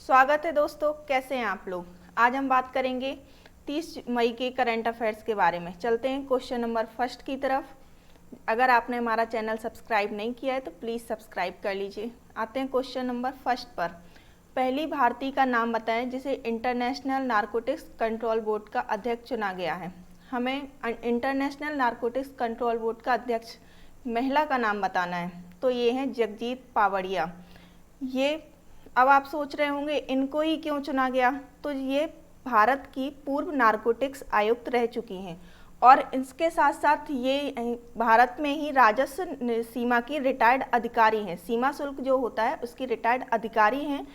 स्वागत है दोस्तों, कैसे हैं आप लोग। आज हम बात करेंगे 30 मई के करंट अफेयर्स के बारे में। चलते हैं क्वेश्चन नंबर फर्स्ट की तरफ। अगर आपने हमारा चैनल सब्सक्राइब नहीं किया है तो प्लीज़ सब्सक्राइब कर लीजिए। आते हैं क्वेश्चन नंबर फर्स्ट पर। पहली भारतीय का नाम बताएं जिसे इंटरनेशनल नारकोटिक्स कंट्रोल बोर्ड का अध्यक्ष चुना गया है। हमें इंटरनेशनल नारकोटिक्स कंट्रोल बोर्ड का अध्यक्ष महिला का नाम बताना है, तो ये हैं जगजीत पावड़िया। ये अब आप सोच रहे होंगे इनको ही क्यों चुना गया, तो ये भारत की पूर्व नारकोटिक्स आयुक्त रह चुकी हैं और इसके साथ साथ ये भारत में ही राजस्व सीमा की रिटायर्ड अधिकारी हैं। सीमा शुल्क जो होता है उसकी रिटायर्ड अधिकारी हैं।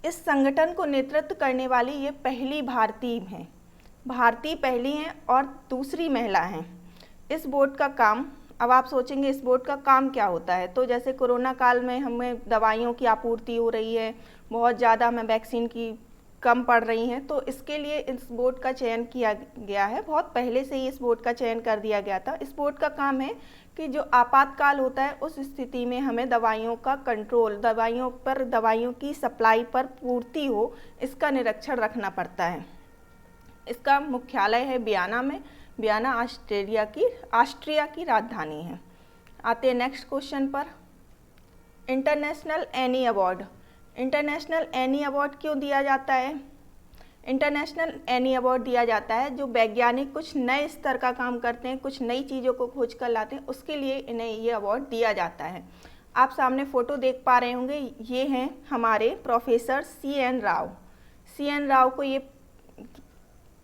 इस संगठन को नेतृत्व करने वाली ये पहली भारतीय हैं, भारतीय पहली हैं और दूसरी महिला हैं। इस बोर्ड का काम, अब आप सोचेंगे इस बोर्ड का काम क्या होता है, तो जैसे कोरोना काल में हमें दवाइयों की आपूर्ति हो रही है, बहुत ज़्यादा हमें वैक्सीन की कम पड़ रही हैं, तो इसके लिए इस बोर्ड का चयन किया गया है। बहुत पहले से ही इस बोर्ड का चयन कर दिया गया था। इस बोर्ड का काम है कि जो आपातकाल होता है उस स्थिति में हमें दवाइयों का कंट्रोल, दवाइयों की सप्लाई पर पूर्ति हो, इसका निरीक्षण रखना पड़ता है। इसका मुख्यालय है वियना में। वियना ऑस्ट्रिया की राजधानी है। आते हैं नेक्स्ट क्वेश्चन पर। International any award. International any award क्यों दिया जाता है? इंटरनेशनल एनी अवार्ड दिया जाता है जो वैज्ञानिक कुछ नए स्तर का काम करते हैं, कुछ नई चीज़ों को खोज कर लाते हैं, उसके लिए इन्हें ये अवार्ड दिया जाता है। आप सामने फ़ोटो देख पा रहे होंगे, ये हैं हमारे professor CN Rao. CN Rao को ये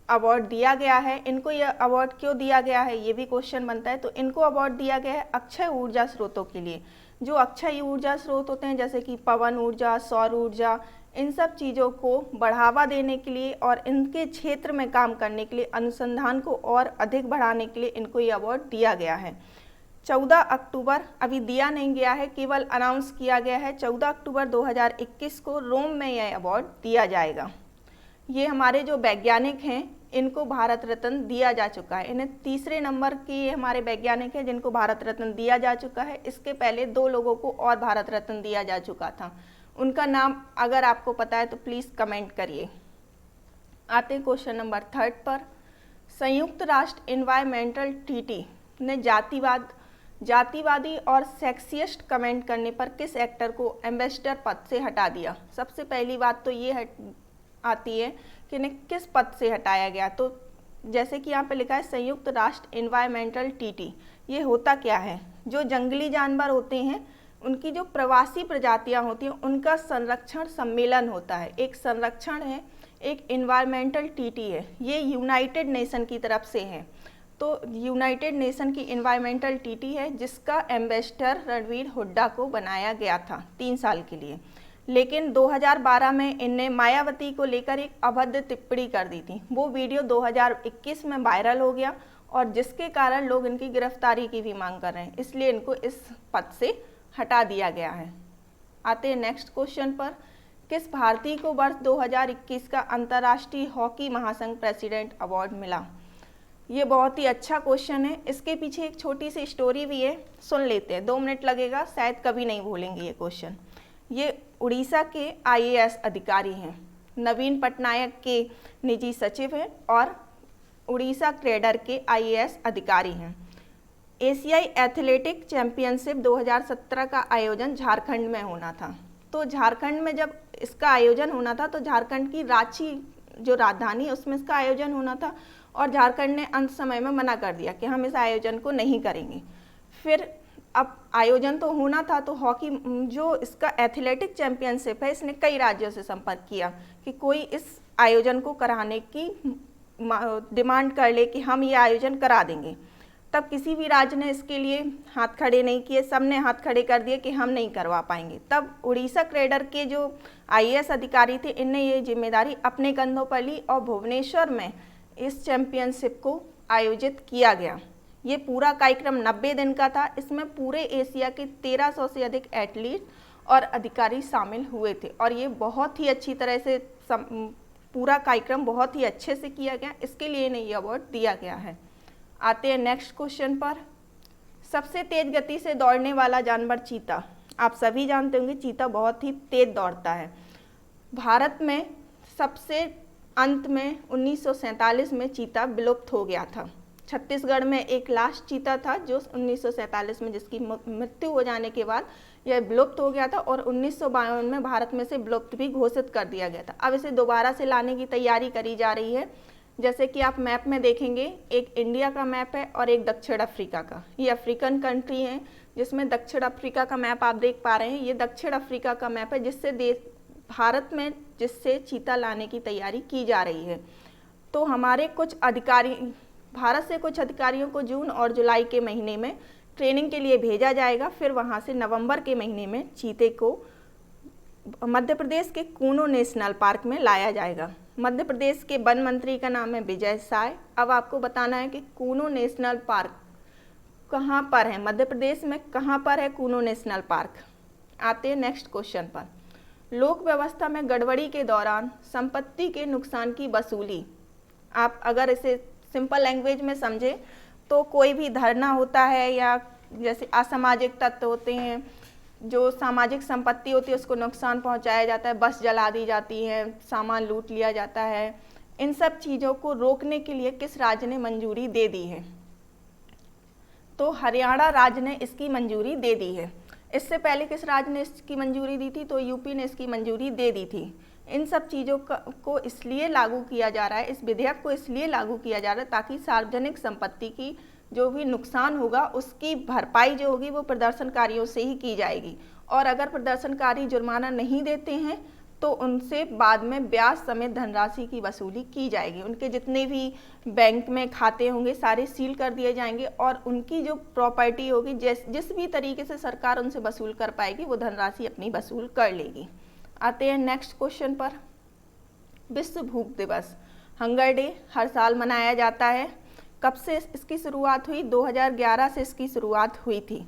अवार्ड दिया गया है। इनको ये अवार्ड क्यों दिया गया है, ये भी क्वेश्चन बनता है। तो इनको अवार्ड दिया गया है अक्षय ऊर्जा स्रोतों के लिए। जो अक्षय ऊर्जा स्रोत होते हैं जैसे कि पवन ऊर्जा, सौर ऊर्जा, इन सब चीज़ों को बढ़ावा देने के लिए और इनके क्षेत्र में काम करने के लिए, अनुसंधान को और अधिक बढ़ाने के लिए इनको ये अवार्ड दिया गया है। 14 अक्टूबर, अभी दिया नहीं गया है, केवल अनाउंस किया गया है। 14 अक्टूबर 2021 को रोम में यह अवार्ड दिया जाएगा। ये हमारे जो वैज्ञानिक हैं इनको भारत रत्न दिया जा चुका है। इन्हें तीसरे नंबर की ये हमारे वैज्ञानिक हैं जिनको भारत रत्न दिया जा चुका है। इसके पहले 2 लोगों को और भारत रत्न दिया जा चुका था। उनका नाम अगर आपको पता है तो प्लीज़ कमेंट करिए। आते हैं क्वेश्चन नंबर 3 पर। संयुक्त राष्ट्र एनवायरमेंटल ट्रीटी ने जातिवादी और सेक्सिस्ट कमेंट करने पर किस एक्टर को एम्बेसडर पद से हटा दिया? सबसे पहली बात तो ये आती है कि इन्हें किस पद से हटाया गया। तो जैसे कि यहाँ पे लिखा है संयुक्त राष्ट्र एनवायरमेंटल ट्रीटी, ये होता क्या है? जो जंगली जानवर होते हैं उनकी जो प्रवासी प्रजातियाँ होती हैं उनका संरक्षण सम्मेलन होता है। एक संरक्षण है, एक एनवायरमेंटल ट्रीटी है, ये यूनाइटेड नेशन की तरफ से है। तो यूनाइटेड नेशन की एनवायरमेंटल ट्रीटी है जिसका एम्बेसडर रणवीर हुड्डा को बनाया गया था 3 साल के लिए। लेकिन 2012 में इनने मायावती को लेकर एक अभद्र टिप्पणी कर दी थी। वो वीडियो 2021 में वायरल हो गया और जिसके कारण लोग इनकी गिरफ्तारी की भी मांग कर रहे हैं, इसलिए इनको इस पद से हटा दिया गया है। आते हैं नेक्स्ट क्वेश्चन पर। किस भारतीय को वर्ष 2021 का अंतर्राष्ट्रीय हॉकी महासंघ प्रेसिडेंट अवार्ड मिला? ये बहुत ही अच्छा क्वेश्चन है। इसके पीछे एक छोटी सी स्टोरी भी है, सुन लेते हैं। 2 मिनट लगेगा, शायद कभी नहीं भूलेंगे ये क्वेश्चन। ये उड़ीसा के IAS अधिकारी हैं, नवीन पटनायक के निजी सचिव हैं और उड़ीसा कैडर के IAS अधिकारी हैं। एशियाई एथलेटिक चैंपियनशिप 2017 का आयोजन झारखंड में होना था। तो झारखंड में जब इसका आयोजन होना था तो झारखंड की रांची जो राजधानी है उसमें इसका आयोजन होना था और झारखंड ने अंत समय में मना कर दिया कि हम इस आयोजन को नहीं करेंगे। फिर अब आयोजन तो होना था, तो हॉकी जो इसका एथलेटिक चैंपियनशिप है इसने कई राज्यों से संपर्क किया कि कोई इस आयोजन को कराने की डिमांड कर ले कि हम ये आयोजन करा देंगे। तब किसी भी राज्य ने इसके लिए हाथ खड़े नहीं किए, सब ने हाथ खड़े कर दिए कि हम नहीं करवा पाएंगे। तब उड़ीसा कैडर के जो IAS अधिकारी थे इनने ये जिम्मेदारी अपने कंधों पर ली और भुवनेश्वर में इस चैंपियनशिप को आयोजित किया गया। ये पूरा कार्यक्रम 90 दिन का था। इसमें पूरे एशिया के 1300 से अधिक एथलीट और अधिकारी शामिल हुए थे और ये बहुत ही अच्छी तरह से पूरा कार्यक्रम बहुत ही अच्छे से किया गया, इसके लिए इन्हें ये अवार्ड दिया गया है। आते हैं नेक्स्ट क्वेश्चन पर। सबसे तेज गति से दौड़ने वाला जानवर चीता। आप सभी जानते होंगे चीता बहुत ही तेज दौड़ता है। भारत में सबसे अंत में 1947 में चीता विलुप्त हो गया था। छत्तीसगढ़ में एक लास्ट चीता था जो 1947 में, जिसकी मृत्यु हो जाने के बाद यह विलुप्त हो गया था और 1952 में भारत में से विलुप्त भी घोषित कर दिया गया था। अब इसे दोबारा से लाने की तैयारी करी जा रही है। जैसे कि आप मैप में देखेंगे, एक इंडिया का मैप है और एक दक्षिण अफ्रीका का। ये अफ्रीकन कंट्री है, जिसमें दक्षिण अफ्रीका का मैप आप देख पा रहे हैं। ये दक्षिण अफ्रीका का मैप है भारत में जिससे चीता लाने की तैयारी की जा रही है। तो हमारे कुछ अधिकारी, भारत से कुछ अधिकारियों को जून और जुलाई के महीने में ट्रेनिंग के लिए भेजा जाएगा। फिर वहाँ से नवंबर के महीने में चीते को मध्य प्रदेश के कूनो नेशनल पार्क में लाया जाएगा। मध्य प्रदेश के वन मंत्री का नाम है विजय साय। अब आपको बताना है कि कूनो नेशनल पार्क कहाँ पर है, मध्य प्रदेश में कहाँ पर है कूनो नेशनल पार्क। आते हैं नेक्स्ट क्वेश्चन पर। लोक व्यवस्था में गड़बड़ी के दौरान संपत्ति के नुकसान की वसूली। आप अगर इसे सिंपल लैंग्वेज में समझे तो कोई भी धरना होता है या जैसे असामाजिक तत्व होते हैं, जो सामाजिक संपत्ति होती है उसको नुकसान पहुंचाया जाता है, बस जला दी जाती है, सामान लूट लिया जाता है, इन सब चीज़ों को रोकने के लिए किस राज्य ने मंजूरी दे दी है? तो हरियाणा राज्य ने इसकी मंजूरी दे दी है। इससे पहले किस राज्य ने इसकी मंजूरी दी थी? तो यूपी ने इसकी मंजूरी दे दी थी। इन सब चीज़ों को इसलिए लागू किया जा रहा है, इस विधेयक को इसलिए लागू किया जा रहा है ताकि सार्वजनिक संपत्ति की जो भी नुकसान होगा उसकी भरपाई जो होगी वो प्रदर्शनकारियों से ही की जाएगी। और अगर प्रदर्शनकारी जुर्माना नहीं देते हैं तो उनसे बाद में ब्याज समेत धनराशि की वसूली की जाएगी। उनके जितने भी बैंक में खाते होंगे सारे सील कर दिए जाएंगे और उनकी जो प्रॉपर्टी होगी, जिस भी तरीके से सरकार उनसे वसूल कर पाएगी वो धनराशि अपनी वसूल कर लेगी। आते हैं नेक्स्ट क्वेश्चन पर। विश्व भूख दिवस, हंगर डे, हर साल मनाया जाता है। कब से इसकी शुरुआत हुई? 2011 से इसकी शुरुआत हुई थी।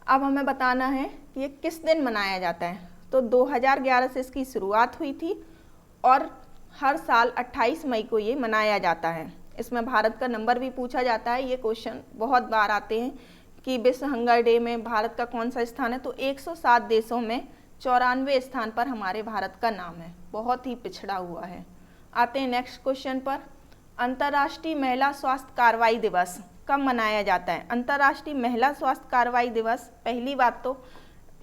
अब हमें बताना है कि ये किस दिन मनाया जाता है। तो 2011 से इसकी शुरुआत हुई थी और हर साल 28 मई को ये मनाया जाता है। इसमें भारत का नंबर भी पूछा जाता है। ये क्वेश्चन बहुत बार आते हैं कि विश्व हंगर डे में भारत का कौन सा स्थान है। तो 107 देशों में 94 स्थान पर हमारे भारत का नाम है, बहुत ही पिछड़ा हुआ है। आते हैं नेक्स्ट क्वेश्चन पर। अंतर्राष्ट्रीय महिला स्वास्थ्य कार्रवाई दिवस कब मनाया जाता है? अंतर्राष्ट्रीय महिला स्वास्थ्य कार्रवाई दिवस पहली बात तो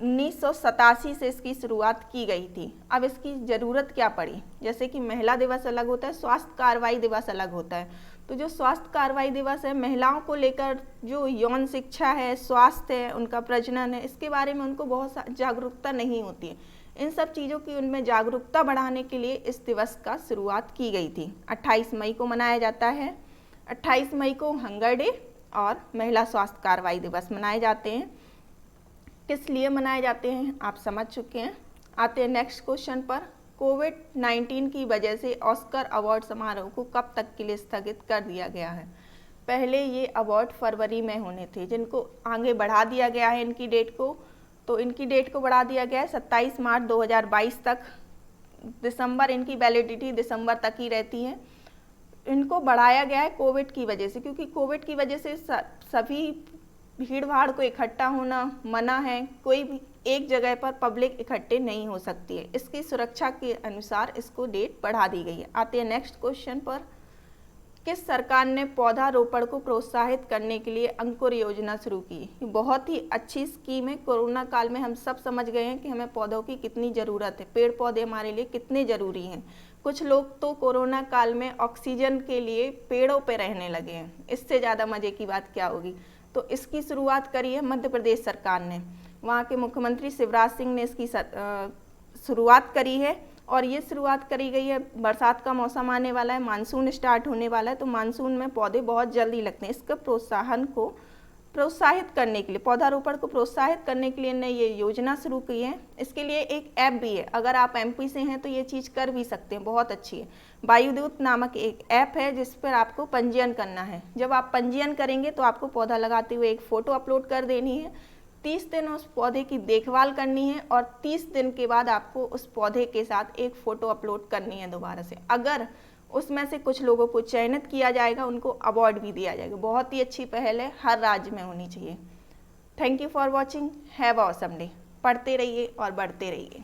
1987 से इसकी शुरुआत की गई थी। अब इसकी ज़रूरत क्या पड़ी? जैसे कि महिला दिवस अलग होता है, स्वास्थ्य कार्रवाई दिवस अलग होता है। तो जो स्वास्थ्य कार्रवाई दिवस है, महिलाओं को लेकर जो यौन शिक्षा है, स्वास्थ्य है, उनका प्रजनन है, इसके बारे में उनको बहुत जागरूकता नहीं होती है। इन सब चीज़ों की उनमें जागरूकता बढ़ाने के लिए इस दिवस का शुरुआत की गई थी। 28 मई को मनाया जाता है। 28 मई को हंगर डे और महिला स्वास्थ्य कार्रवाई दिवस मनाए जाते हैं। किस लिए मनाए जाते हैं आप समझ चुके हैं। आते हैं नेक्स्ट क्वेश्चन पर। कोविड-19 की वजह से ऑस्कर अवार्ड समारोह को कब तक के लिए स्थगित कर दिया गया है? पहले ये अवार्ड फरवरी में होने थे, जिनको आगे बढ़ा दिया गया है इनकी डेट को। तो इनकी डेट को बढ़ा दिया गया है 27 मार्च 2022 तक। दिसंबर इनकी वैलिडिटी दिसंबर तक ही रहती है। इनको बढ़ाया गया है कोविड की वजह से, क्योंकि कोविड की वजह से सभी भीड़ भाड़ को इकट्ठा होना मना है। कोई भी एक जगह पर पब्लिक इकट्ठे नहीं हो सकती है। इसकी सुरक्षा के अनुसार इसको डेट बढ़ा दी गई है। आते हैं नेक्स्ट क्वेश्चन पर। किस सरकार ने पौधारोपण को प्रोत्साहित करने के लिए अंकुर योजना शुरू की? ये बहुत ही अच्छी स्कीम है। कोरोना काल में हम सब समझ गए हैं कि हमें पौधों की कितनी ज़रूरत है, पेड़ पौधे हमारे लिए कितने ज़रूरी हैं। कुछ लोग तो कोरोना काल में ऑक्सीजन के लिए पेड़ों पे रहने लगे हैं। इससे ज़्यादा मज़े की बात क्या होगी। तो इसकी शुरुआत करी है मध्य प्रदेश सरकार ने। वहाँ के मुख्यमंत्री शिवराज सिंह ने इसकी शुरुआत करी है और ये शुरुआत करी गई है। बरसात का मौसम आने वाला है, मानसून स्टार्ट होने वाला है, तो मानसून में पौधे बहुत जल्दी लगते हैं। इसका प्रोत्साहित करने के लिए, पौधारोपण को प्रोत्साहित करने के लिए ने ये योजना शुरू की है। इसके लिए एक ऐप भी है। अगर आप एमपी से हैं तो ये चीज़ कर भी सकते हैं, बहुत अच्छी है। वायुदूत नामक एक ऐप है जिस पर आपको पंजीयन करना है। जब आप पंजीयन करेंगे तो आपको पौधा लगाते हुए एक फ़ोटो अपलोड कर देनी है। 30 दिन उस पौधे की देखभाल करनी है और 30 दिन के बाद आपको उस पौधे के साथ एक फ़ोटो अपलोड करनी है दोबारा से। अगर उसमें से कुछ लोगों को चयनित किया जाएगा, उनको अवार्ड भी दिया जाएगा। बहुत ही अच्छी पहल है, हर राज्य में होनी चाहिए। Thank you for watching, have a awesome day. पढ़ते रहिए और बढ़ते रहिए।